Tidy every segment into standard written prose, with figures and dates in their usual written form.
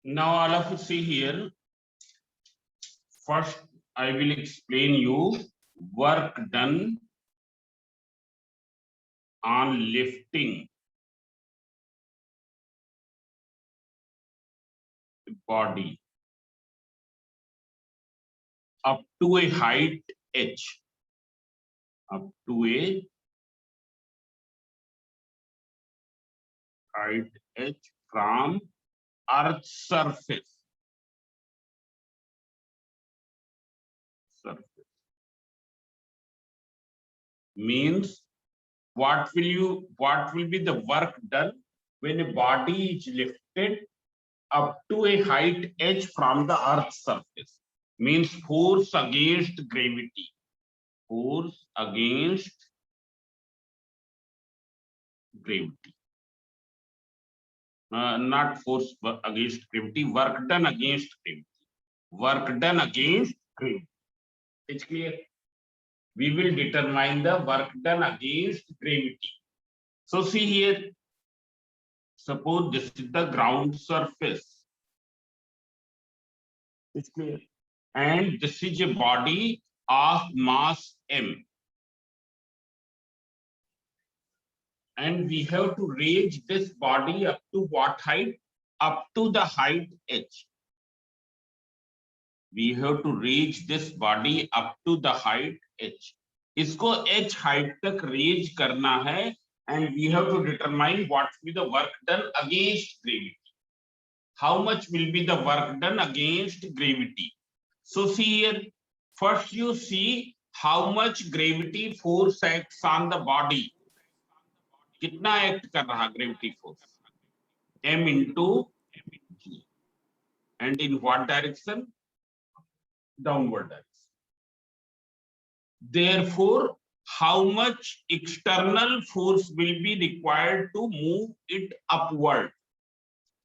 Now all of you see here. First, I will explain you work done on lifting the body up to a height h. Up to a height h from Earth's surface. Means what will be the work done when a body is lifted up to a height h from the Earth's surface? Means force against gravity. Force against gravity. Not force against gravity, work done against gravity. Work done against gravity. It's clear? We will determine the work done against gravity. So see here, suppose this is the ground surface. It's clear? And this is a body of mass m. And we have to raise this body up to what height? Up to the height h. We have to raise this body up to the height h. इसको h height तक raise करना है, and we have to determine what will be the work done against gravity. How much will be the work done against gravity? So see here, first you see how much gravity force acts on the body. कितना act कर रहा gravity force? m into g. And in what direction? Downward direction. Therefore, how much external force will be required to move it upward?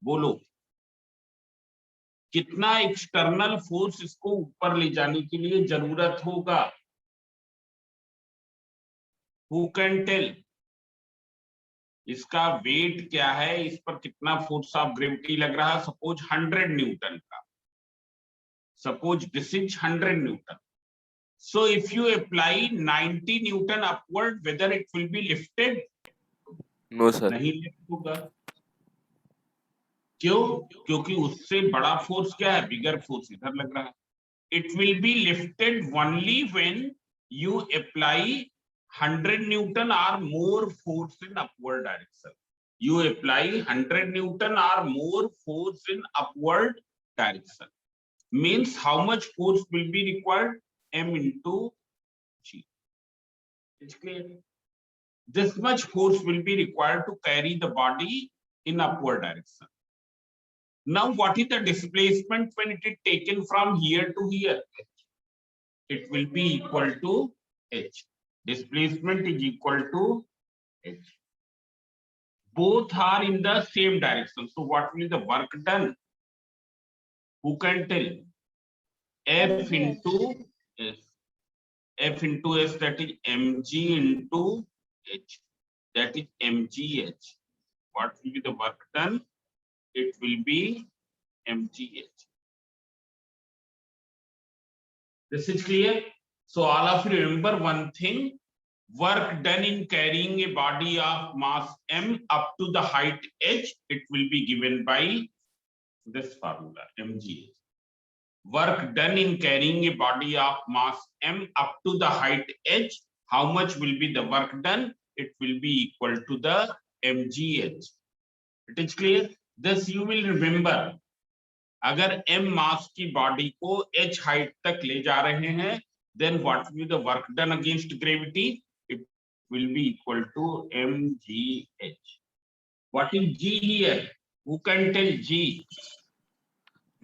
बोलो, कितना external force इसको ऊपर ले जाने के लिए जरूरत होगा? Who can tell? इसका वेट क्या है, इस पर कितना फोर्स ऑफ ग्रेविटी लग रहा है? सपोज 100 न्यूटन का. Suppose this is 100 Newton. So if you apply 90 Newton upward, whether it will be lifted? No sir. नहीं लिफ्ट होगा. क्यों? क्योंकि उससे बड़ा फोर्स क्या है? बिगर फोर्स इधर लग रहा है. It will be lifted only when you apply 100 Newton or more force in upward direction. You apply 100 Newton or more force in upward direction. Means how much force will be required? M into G. It's clear? This much force will be required to carry the body in upward direction. Now, what is the displacement when it is taken from here to here? It will be equal to h. Displacement is equal to h. Both are in the same direction. So, what will be the work done? Who can tell? F into S. F into S, that is mg into h. That is mgh. What will be the work done? It will be mgh. This is clear? So all of you remember one thing, work done in carrying a body of mass m up to the height h, it will be given by this formula, mgh. Work done in carrying a body of mass m up to the height h, how much will be the work done? It will be equal to the mgh. It is clear? This you will remember. अगर m mass की body को h height तक ले जा रहे हैं, then what will be the work done against gravity? It will be equal to mgh. What is g here? Who can tell g?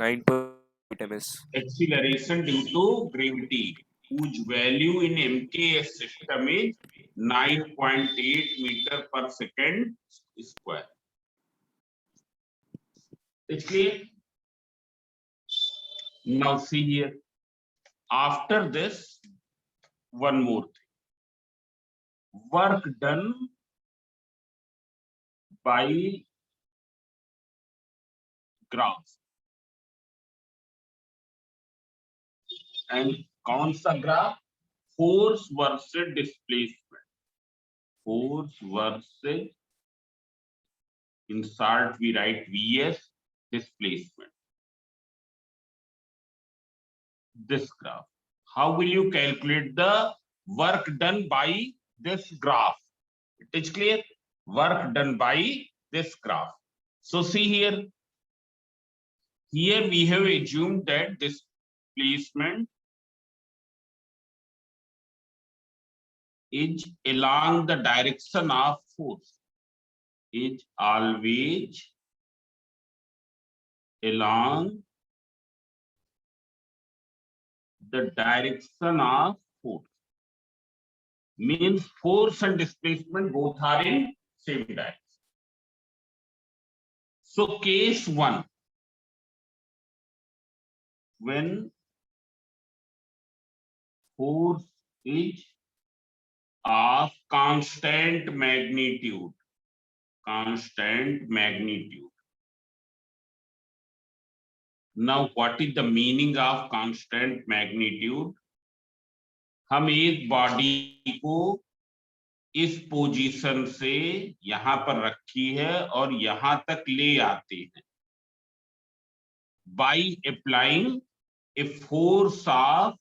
9.8 ms. Acceleration due to gravity, whose value in MKS system is 9.8 meter per second square. It's clear? Now see here. After this, one more thing. Work done by graph. And कौन सा graph? Force versus displacement, force versus, in short we write Vs, displacement. This graph, how will you calculate the work done by this graph? It is clear, work done by this graph. So see here, here we have assumed that displacement is along the direction of force, is always along the direction of force. Means force and displacement both are in same direction. So case 1, when force is of constant magnitude, constant magnitude. Now what is the meaning of constant magnitude? हम एक body को इस position से यहां पर रखी है और यहां तक ले आते हैं by applying a force of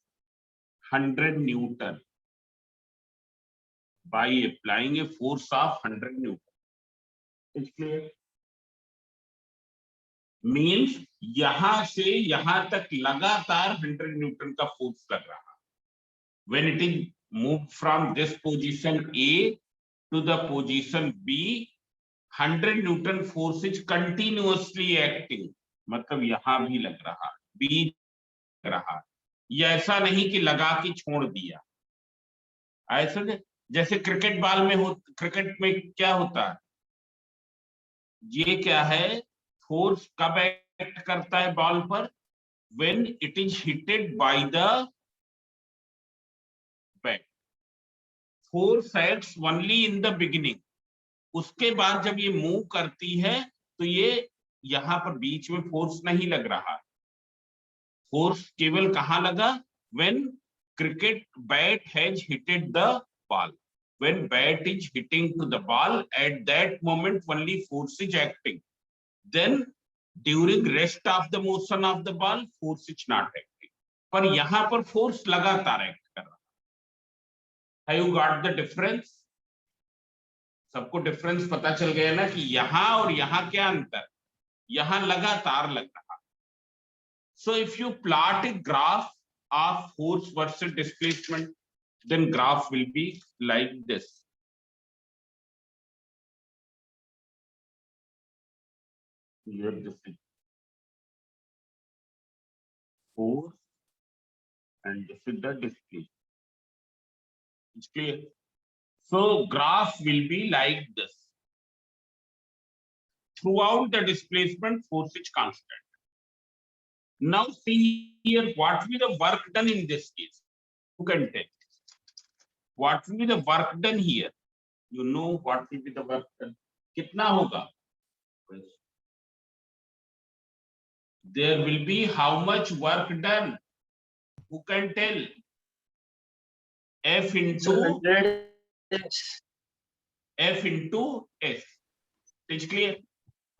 100 Newton, by applying a force of 100 Newton. It's clear? Means यहां से यहां तक लगातार 100 न्यूटन का फोर्स लग रहा। When it is moved from this position A to the position B, 100 Newton force is continuously acting. मतलब यहां भी लग रहा, B लग रहा, ये ऐसा नहीं कि लगा के छोड़ दिया। ऐसा जैसे क्रिकेट बॉल में हो, क्रिकेट में क्या होता है, ये क्या है, फोर्स कब एक्ट करता है बॉल पर? When it is hitted by the bat. Force acts only in the beginning. उसके बाद जब ये मूव करती है तो ये यहां पर बीच में फोर्स नहीं लग रहा, फोर्स केवल कहां लगा? When cricket bat has hitted the ball. When bat is hitting to the ball, at that moment only force is acting. Then during rest of the motion of the ball, force is not acting. पर यहां पर force लगातार act कर रहा। Have you got the difference? सबको difference पता चल गया ना कि यहां और यहां क्या अंतर, यहां लगातार लग रहा। So if you plot a graph of force versus displacement, then graph will be like this. Here this is force and this is the displacement. It's clear? So graph will be like this. Throughout the displacement, force is constant. Now see here, what will be the work done in this case? Who can tell? What will be the work done here? You know what will be the work done? कितना होगा? There will be how much work done? Who can tell? F into F into S. Is clear?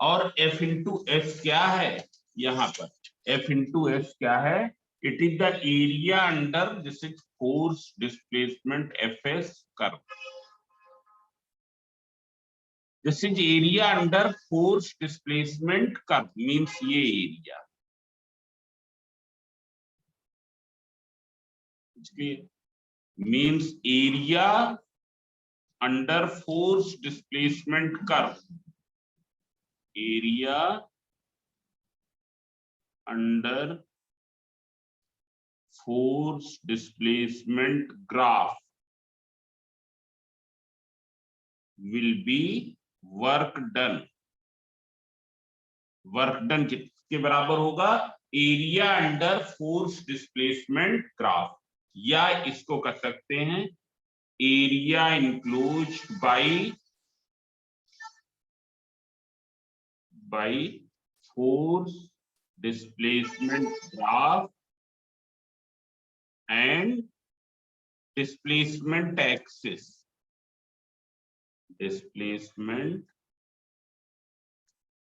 और F into S क्या है? यहाँ पर F into S क्या है? It is the area under this is force displacement Fs curve. This is area under force displacement curve, means ये area. Means area under force displacement curve. Area under force displacement graph will be work done. Work done किसके बराबर होगा? Area under force displacement graph, या इसको कर सकते हैं area enclosed by force displacement graph and displacement axis. Displacement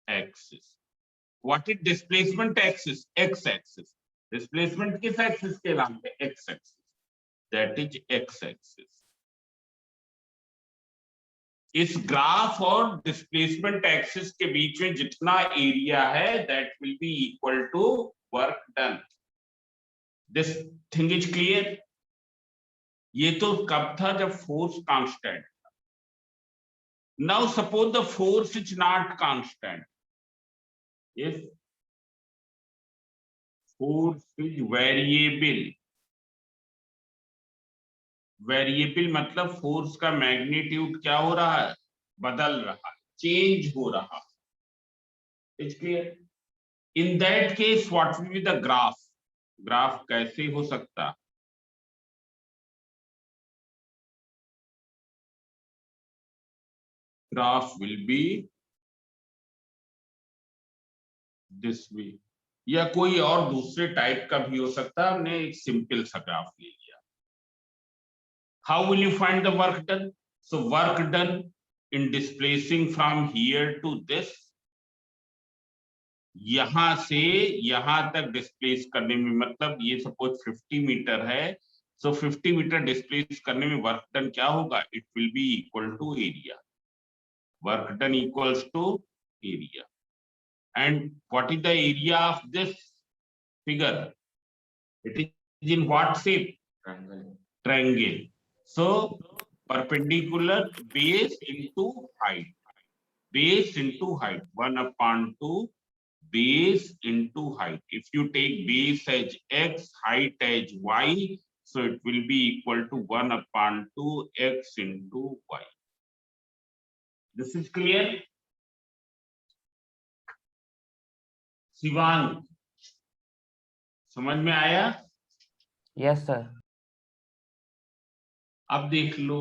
axis. What is displacement axis? X axis. Displacement किस axis के नाम पे? X axis. That is X axis. इस ग्राफ और डिस्प्लेसमेंट एक्सिस के बीच में जितना एरिया है that will be equal to work done. This thing is clear. ये तो कब था? जब फोर्स कांस्टेंट था. Now suppose the force is not constant. If force is variable. Variable मतलब फोर्स का मैग्नीट्यूड क्या हो रहा है? बदल रहा है, चेंज हो रहा है. It's clear. In that case what will be the graph? Graph कैसे हो सकता? Graph will be this way, या कोई और दूसरे टाइप का भी हो सकता है. हमने एक सिंपल सा ग्राफ ले लिया. How will you find the work done? So work done in displacing from here to this, यहां से यहां तक डिस्प्लेस करने में, मतलब ये सपोज 50 मीटर है, सो 50 मीटर डिस्प्लेस करने में वर्क डन क्या होगा? It will be equal to area. Work done equals to area. And what is the area of this figure? It is in what shape? Triangle. So perpendicular base into height. Base into height. 1/2 base into height. If you take base as x, height as y, so it will be equal to 1/2 x into y. This is clear? Shivang, समझ में आया? Yes, sir. अब देख लो.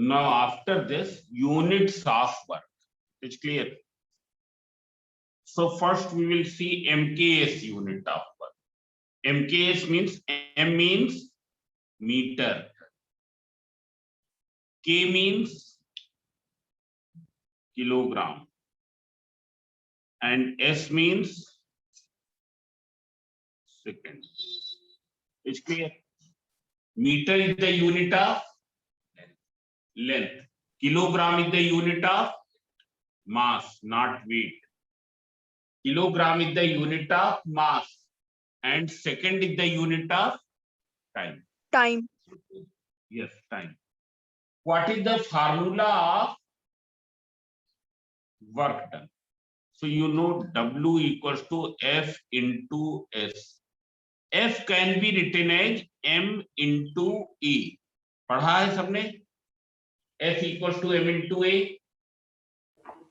Now after this, units of work. It's clear. So first we will see MKS, unit of work. MKS means, M means meter, K means kilogram, and S means second. It's clear. Meter is the unit of length. Kilogram is the unit of mass, not weight. Kilogram is the unit of mass, and second is the unit of time. Time. Yes, time. What is the formula of work done? So you know W equals to F into S. F can be written as M into E. पढ़ा है सबने? F equals to M into A.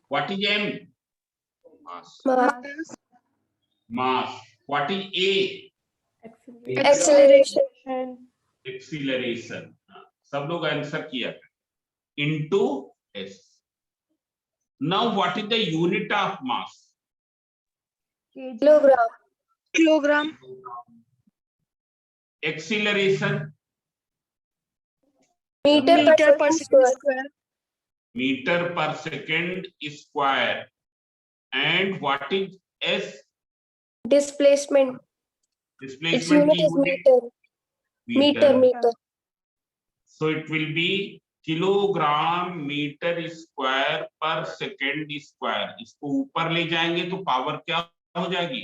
What is M? Mass. Mass. What is A? Acceleration. Acceleration. सब लोग answer किया. Into S. Now what is the unit of mass? Kilogram. Kilogram. Acceleration. Meter per second square. Meter per second square. And what is S? Displacement. Its Displacement unit is meter. Meter. So it will be kilogram meter square per second square. इसको ऊपर ले जाएंगे तो power क्या हो जाएगी?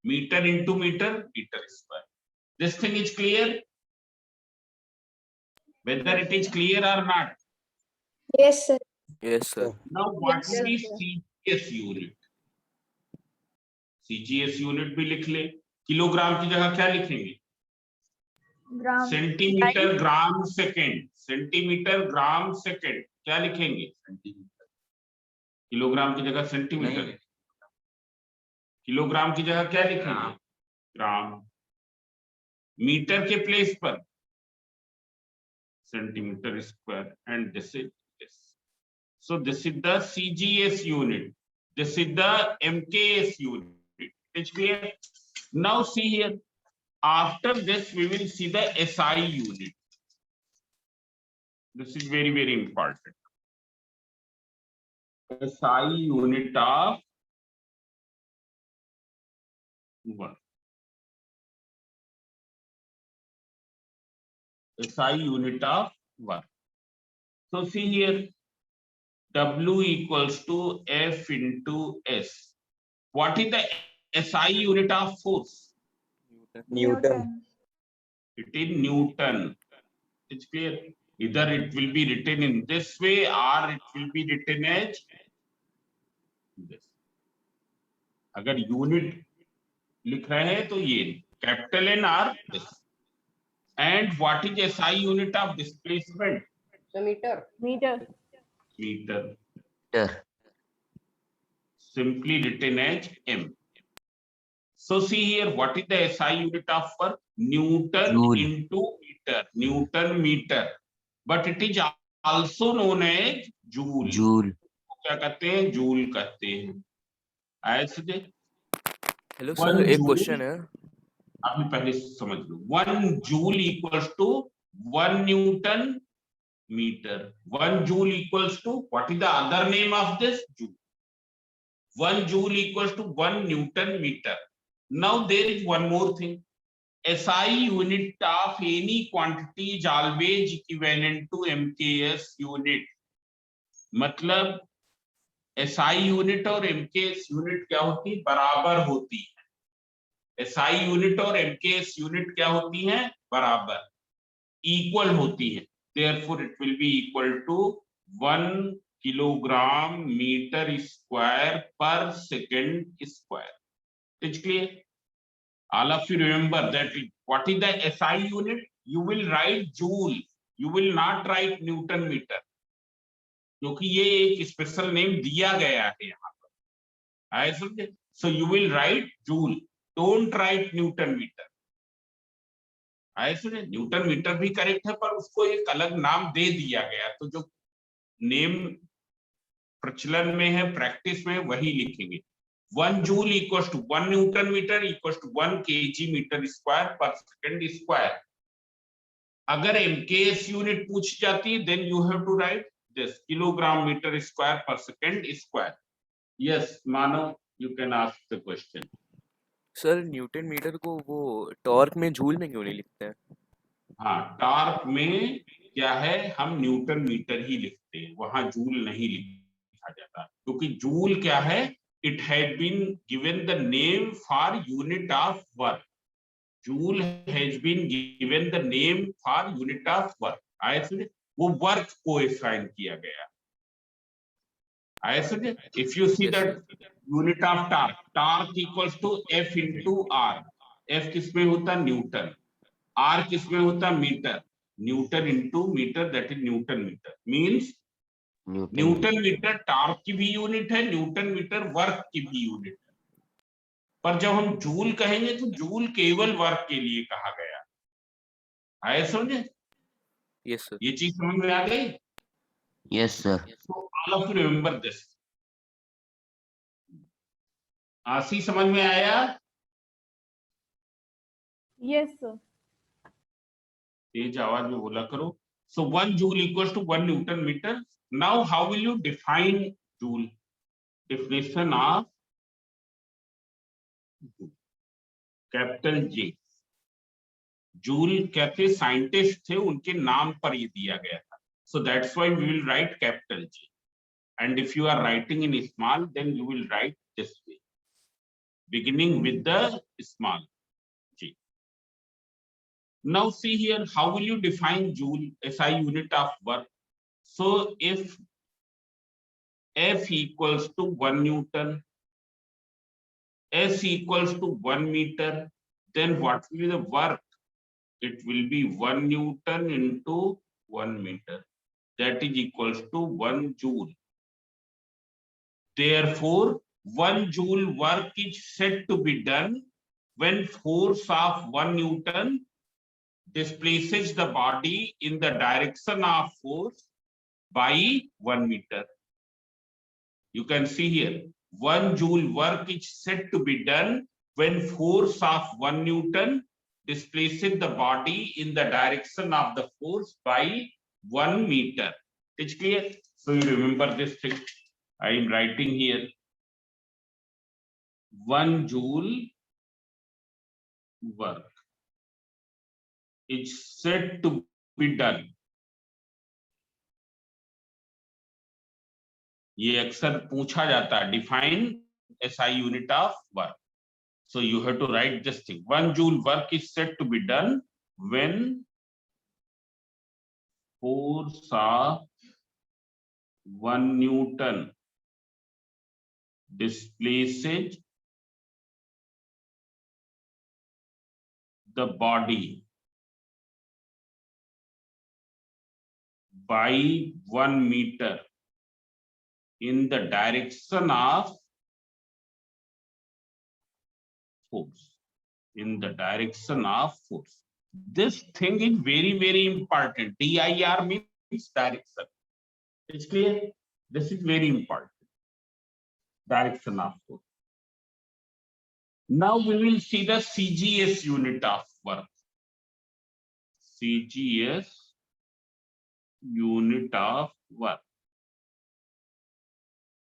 Meter into meter, meter square. This thing is clear? Whether it is clear or not? Yes, sir. Yes, sir. Now what Yes, will be sir. CGS unit? CGS unit भी लिख ले. किलोग्राम की जगह क्या लिखेंगे? Gram. Centimetre gram second. Centimetre gram second क्या लिखेंगे? Centimetre. Kilogram की जगह सेंटीमीटर. किलोग्राम की जगह क्या लिखेंगे? ग्राम. मीटर के प्लेस पर centimeter square, and this is this. So this is the CGS unit. This is the MKS unit. It's clear? Now see here. After this, we will see the SI unit. This is very, very important. SI unit of work. SI unit of work. So see here, W equals to F into S. What is the SI unit of force? Newton. It is Newton. It's clear. Either it will be written in this way or it will be written as this. अगर unit लिख रहे हैं तो ये capital N और this. And what is SI unit of displacement? Meter. Meter. Meter. Simply written as M. So see here, what is the SI unit of work? Newton Joule. into meter. Newton meter. But it is also known as joule. Joule. क्या कहते हैं? Joule कहते हैं. ऐसे hello One sir, एक joule. Question है. अभी पहले समझ लो. 1 joule equals to 1 Newton meter. 1 joule equals to, what is the other name of this? Joule. 1 joule equals to 1 Newton meter. Now there is one more thing. SI unit of any quantity is always equivalent to MKS unit. मतलब SI unit और MKS unit क्या होती? बराबर होती है. SI unit और MKS unit क्या होती हैं? बराबर, equal होती है. Therefore it will be equal to 1 kilogram meter square per second square. It's clear? All of you remember that what is the SI unit? You will write joule. You will not write Newton meter. क्योंकि ये एक special name दिया गया है यहाँ पर. आए समझे? So you will write joule. Don't write Newton meter. आए समझे? न्यूटन मीटर भी करेक्ट है पर उसको एक अलग नाम दे दिया गया. तो जो नेम प्रचलन में है, प्रैक्टिस में, वही लिखेंगे. 1 joule equals to 1 Newton meter equals to 1 kg meter square per second square. अगर MKS यूनिट पूछ जाती, then you have to write this kilogram meter square per second square. Yes, Mano, you can ask the question. Sir, newton meter को वो torque में joule में क्यों नहीं लिखते हैं? हाँ, टॉर्क में क्या है, हम न्यूटन मीटर ही लिखते हैं, वहां जूल नहीं लिखा जाता, क्योंकि जूल क्या है, it had been given the name for unit of work. Joule has been given the name for unit of work. ऐसे वो वर्क को असाइन किया गया. ऐसे if you see that unit of torque equals to F into R. F किसमें होता? Newton. R किसमें होता? Meter. Newton into meter, that is newton meter. Means newton meter torque की भी यूनिट है, न्यूटन मीटर वर्क की भी unit है. पर जब हम जूल कहेंगे तो जूल केवल वर्क के लिए कहा गया. आए समझे? Yes sir. ये चीज समझ में आ गई? Yes, sir. So all of you remember this. आशी समझ में आया? Yes, sir. तेज आवाज में बोला करो. So 1 joule equals to 1 Newton meter. Now how will you define joule? Definition of capital J. Joule कहते साइंटिस्ट थे, उनके नाम पर ये दिया गया था. So that's why we will write capital J. And if you are writing in small, then you will write this way, beginning with the small J. Now see here, how will you define joule, SI unit of work? So if F equals to 1 Newton, S equals to 1 meter, then what will be the work? It will be 1 Newton into 1 meter. That is equals to 1 joule. Therefore, 1 joule work is said to be done when force of 1 Newton displaces the body in the direction of force by 1 meter. You can see here, 1 joule work is said to be done when force of 1 Newton displaces the body in the direction of the force by 1 meter. It's clear? So you remember this thing. I am writing here 1 joule work is said to be done. ये अक्सर पूछा जाता है, define SI unit of work. So you have to write this thing. 1 joule work is said to be done when force of 1 Newton displaces the body by 1 meter in the direction of force. In the direction of force. This thing is very, very important. DIR means direction. It's clear? This is very important. Direction of force. Now we will see the CGS unit of work. CGS unit of work.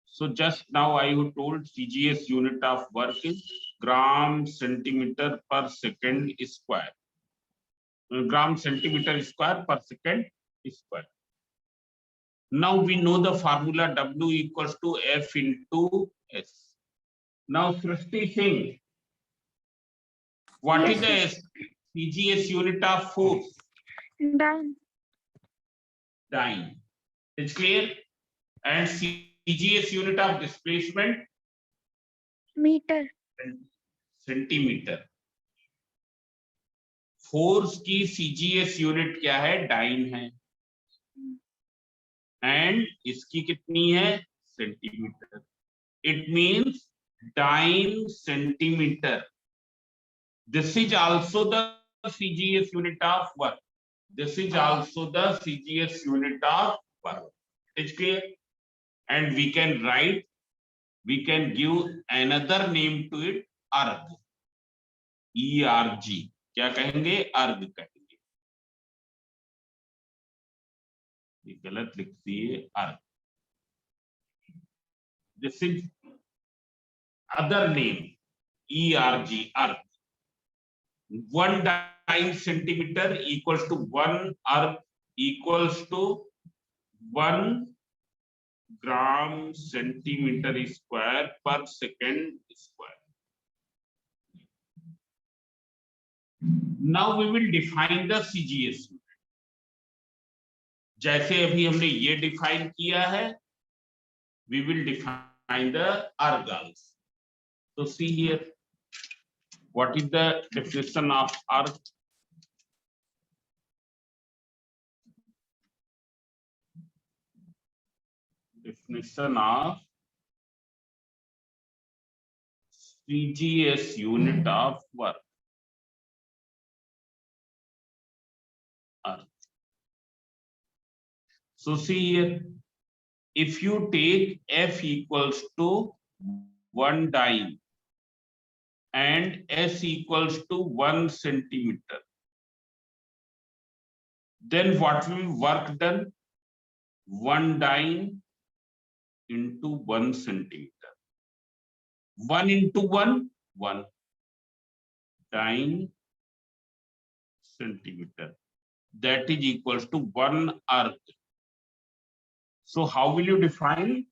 So just now I have told CGS unit of work is gram centimeter per second square. Gram centimeter square per second square. Now we know the formula W equals to F into S. Now Srishti Singh, what is the CGS unit of force? Done. Dyne. It's clear? And CGS unit of displacement? Meter. Centimetre. Force की CGS unit क्या है? Dine है. And इसकी कितनी है? Centimetre. It means dyne centimetre. This is also the CGS unit of work. This is also the CGS unit of work. It's clear? And we can write, we can give another name to it, अर्ग. ERG. क्या कहेंगे? अर्ग कहेंगे. ये गलत लिख दिए, अर्ग. This is other name, ERG, अर्ग. 1 dyne centimeter equals to 1 अर्ग equals to 1 gram centimeter square per second square. Now we will define the CGS unit. जैसे अभी हमने ये डिफाइन किया है, we will define the अर्ग also. So see here, what is the definition of अर्ग? Definition of CGS unit of work. So see here, if you take F equals to 1 dyne and S equals to 1 centimeter, then what will be work done? 1 dyne into 1 centimeter. 1 into 1, 1 dyne centimeter. That is equals to 1 अर्ग. So how will you define?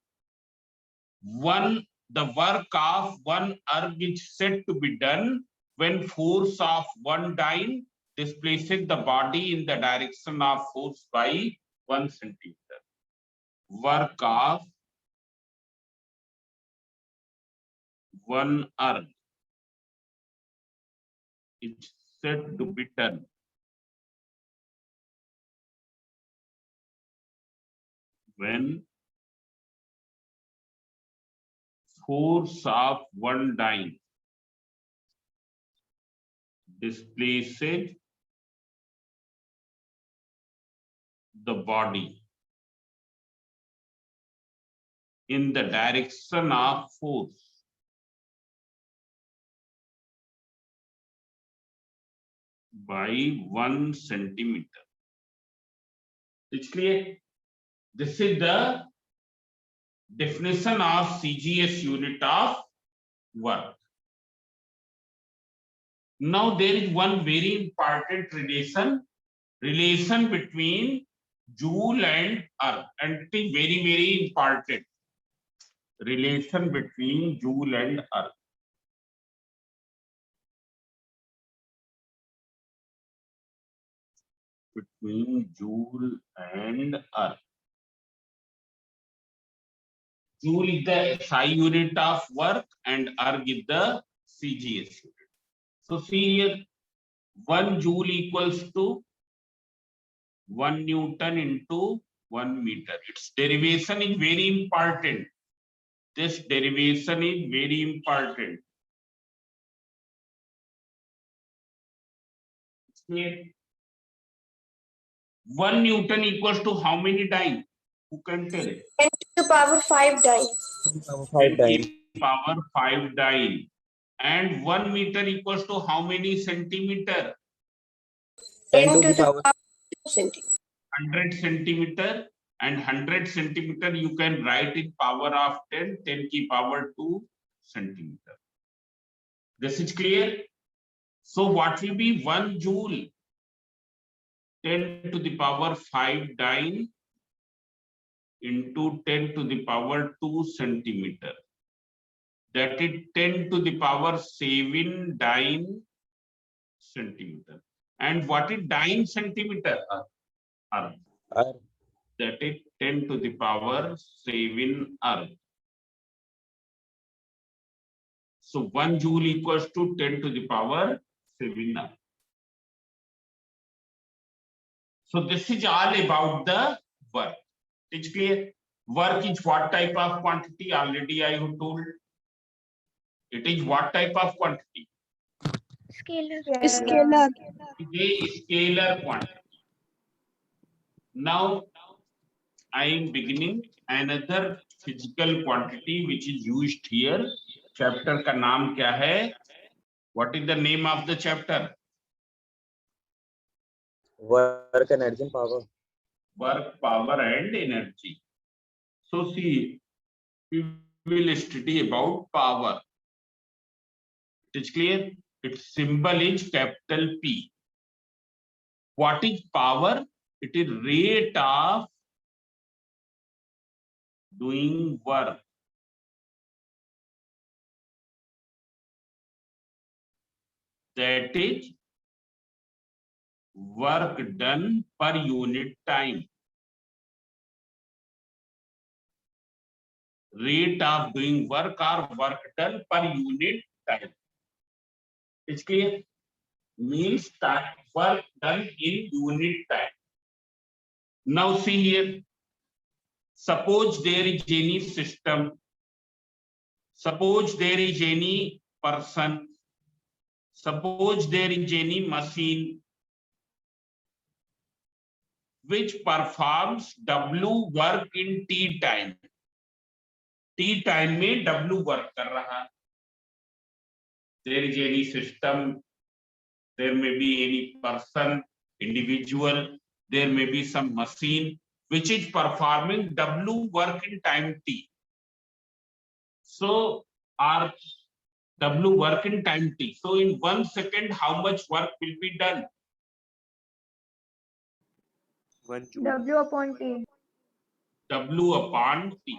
The work of 1 अर्ग is said to be done when force of 1 dyne displaces the body in the direction of force by 1 centimeter. Work of 1 अर्ग is said to be done when force of 1 dyne displaces the body in the direction of force by 1 centimeter. It's clear? This is the definition of CGS unit of work. Now there is one very important relation between Joule and Earth, and it is very, very important. Relation between Joule and Earth. Between Joule and Earth. Joule is the SI unit of work and Earth is the CGS unit. So see here, 1 Joule equals to 1 Newton into 1 meter. Its derivation is very important. This derivation is very important. Clear? 1 Newton equals to how many dyne? Who can tell? 10 to the power 5 dyne. 10 to the power 5 dyne. And 1 meter equals to how many centimeter? 10 to the power 2 centimeter. 100 centimeter, and 100 centimeter you can write in power of 10, 10 ki power 2 centimeter. This is clear? So what will be 1 joule? 10 to the power 5 dyne into 10 to the power 2 centimeter. That is 10 to the power 7 dyne centimeter. And what is dyne centimeter? Earth. That is 10 to the power 7 Earth. So 1 joule equals to 10 to the power 7 Earth. So this is all about the work. It's clear? Work is what type of quantity? Already I have told. It is what type of quantity? Scalar. Scalar. It is scalar quantity. Now I am beginning another physical quantity which is used here. Chapter का नाम क्या है? What is the name of the chapter? Work, energy, and power. Work, power, and energy. So see, we will study about power. It is clear? Its symbol is capital P. What is power? It is rate of doing work. That is work done per unit time. Rate of doing work or work done per unit time. It's clear? Means that work done in unit time. Now see here. Suppose there is any system. Suppose there is any person. Suppose there is any machine which performs W work in T time. T time में W work कर रहा. There is any system, there may be any person, individual, there may be some machine which is performing W work in time T. So our W work in time T. So in 1 second, how much work will be done? 1 joule. W upon T. W upon T.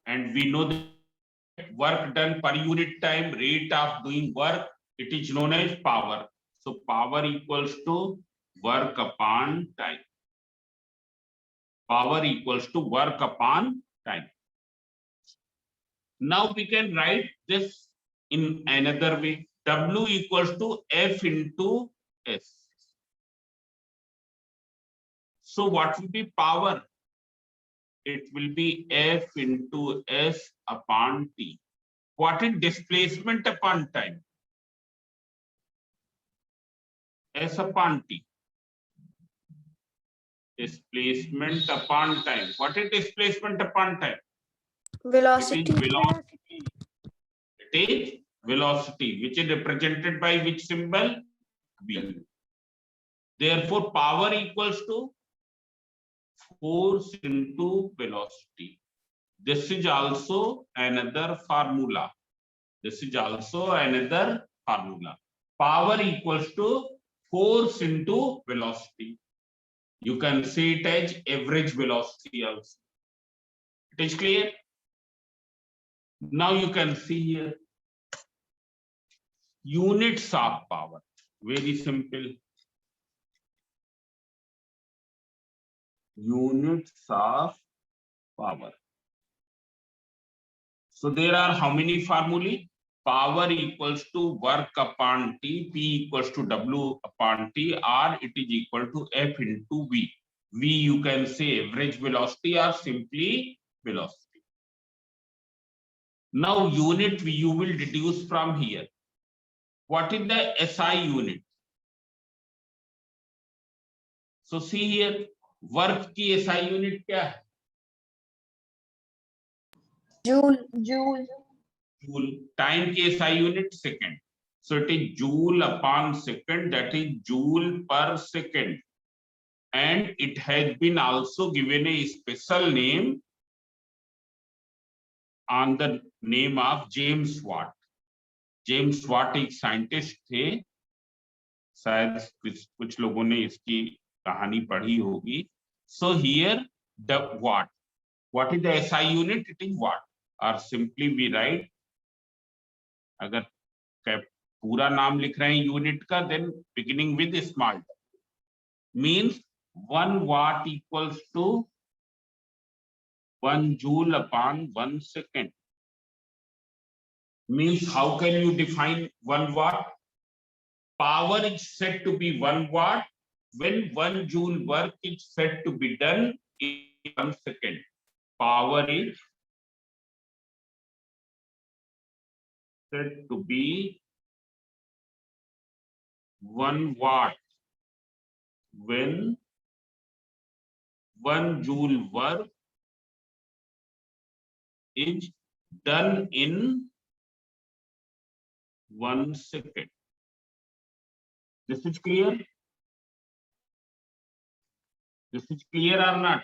And we know that work done per unit time, rate of doing work, it is known as power. So power equals to work upon time. Power equals to work upon time. Now we can write this in another way. W equals to F into S. So what will be power? It will be F into S upon T. What is displacement upon time? S upon T. Displacement upon time. What is displacement upon time? Velocity. It is velocity. It is velocity, which is represented by which symbol? V. Therefore, power equals to force into velocity. This is also another formula. This is also another formula. Power equals to force into velocity. You can see it as average velocity also. It is clear? Now you can see here units of power. Very simple. Units of power. So there are how many formulae? Power equals to work upon T, P equals to W upon T, or it is equal to F into V. V you can say average velocity or simply velocity. Now unit you will deduce from here. What is the SI unit? So see here, work की SI unit क्या है? Joule. Joule. Joule. Time की SI unit second. So it is joule upon second, that is joule per second. And it has been also given a special name on the name of James Watt. James Watt एक scientist थे, शायद कुछ लोगों ने इसकी कहानी पढ़ी होगी. So here the watt. What is the SI unit? It is watt. Or simply we write, अगर पूरा नाम लिख रहे हैं यूनिट का, then beginning with small means 1 watt equals to 1 joule upon 1 second. Means how can you define 1 watt? Power is said to be 1 watt when 1 joule work is said to be done in 1 second. Power is said to be 1 watt when 1 joule work is done in 1 second. This is clear? This is clear or not?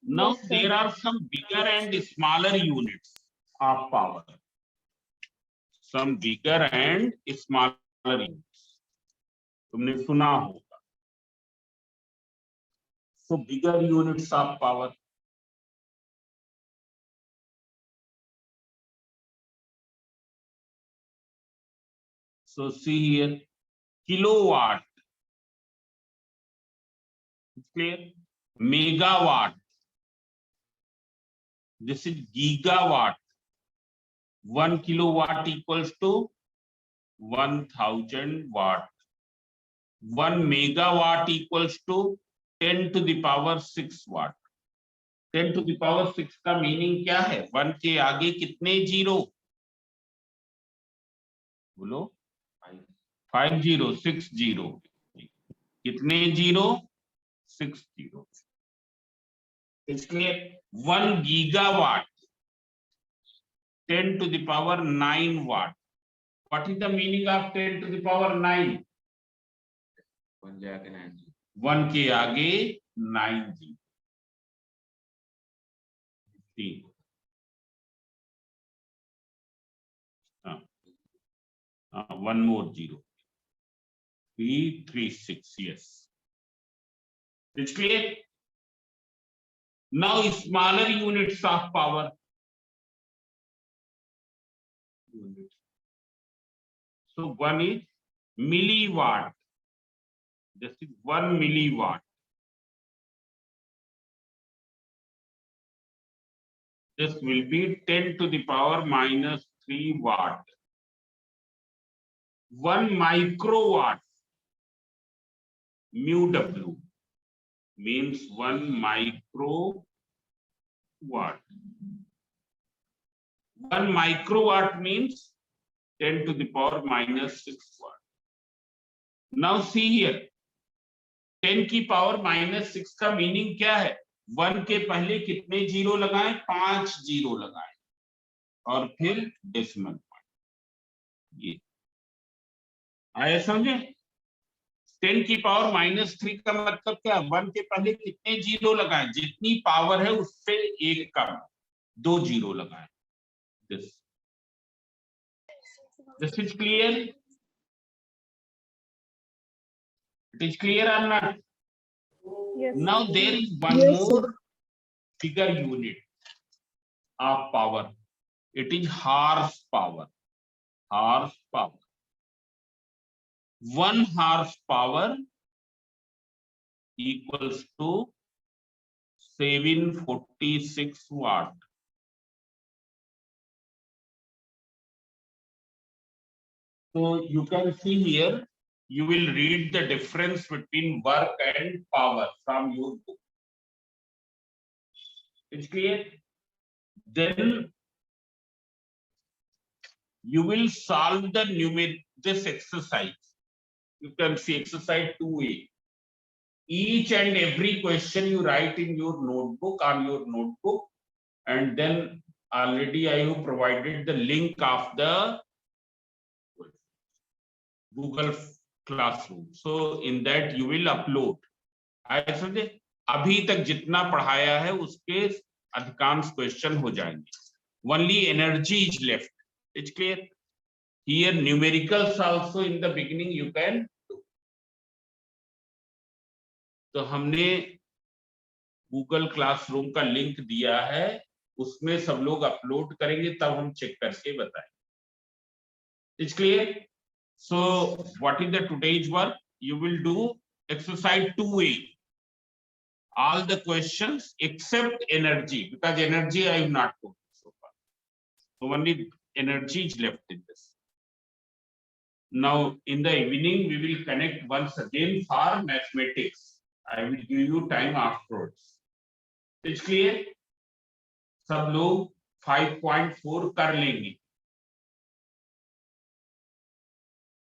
Now Yes, sir. there are some bigger and smaller units of power. Some bigger and smaller units. तुमने सुना होगा. So bigger units of power. So see here, kilowatt. It's clear? Megawatt. This is gigawatt. 1 kilowatt equals to 1000 watt. 1 megawatt equals to 10 to the power 6 watt. 10 to the power 6 का meaning क्या है? 1 के आगे कितने zero? बोलो. 5060. कितने zero? 60. इसलिए 1 gigawatt 10 to the power 9 watt. What is the meaning of 10 to the power 9? 1 के आगे 9 zero. One more zero. 336. Yes. It's clear? Now smaller units of power. So one is milliwatt. This is 1 milliwatt. This will be 10 to the power minus 3 watt. 1 microwatt, mu W, means 1 microwatt. 1 microwatt means 10 to the power minus 6 watt. Now see here, 10 की power minus 6 का meaning क्या है? 1 के पहले कितने zero लगाएं? 5 zero लगाएं और फिर डेसिमल पॉइंट. ये आया समझे? 10 की पावर -3 का मतलब क्या? 1 के पहले कितने जीरो लगाए? जितनी पावर है उससे एक कम, 2 जीरो लगाए। This is clear? It is clear or not? Yes. Now there is one Yes, sir. more bigger unit of power. It is horsepower. Horsepower. 1 horsepower equals to 746 watt. So you can see here, you will read the difference between work and power from your book. It's clear? Then you will solve the this exercise. You can see exercise 2A. Each and every question you write in your notebook, on your notebook, and then already I have provided the link of the Google Classroom. So in that you will upload. I समझे? अभी तक जितना पढ़ाया है उसके अधिकांश question हो जाएंगे. Only energy is left. It's clear? Here numericals also in the beginning you can do. तो हमने Google Classroom का लिंक दिया है, उसमें सब लोग अपलोड करेंगे, तब हम चेक करके बताएंगे. It's clear? So what is the today's work? You will do exercise 2A. All the questions except energy, because energy I have not put so far. So only energy is left in this. Now in the evening we will connect once again for mathematics. I will give you time afterwards. It's clear? सब लोग 5.4 कर लेंगे.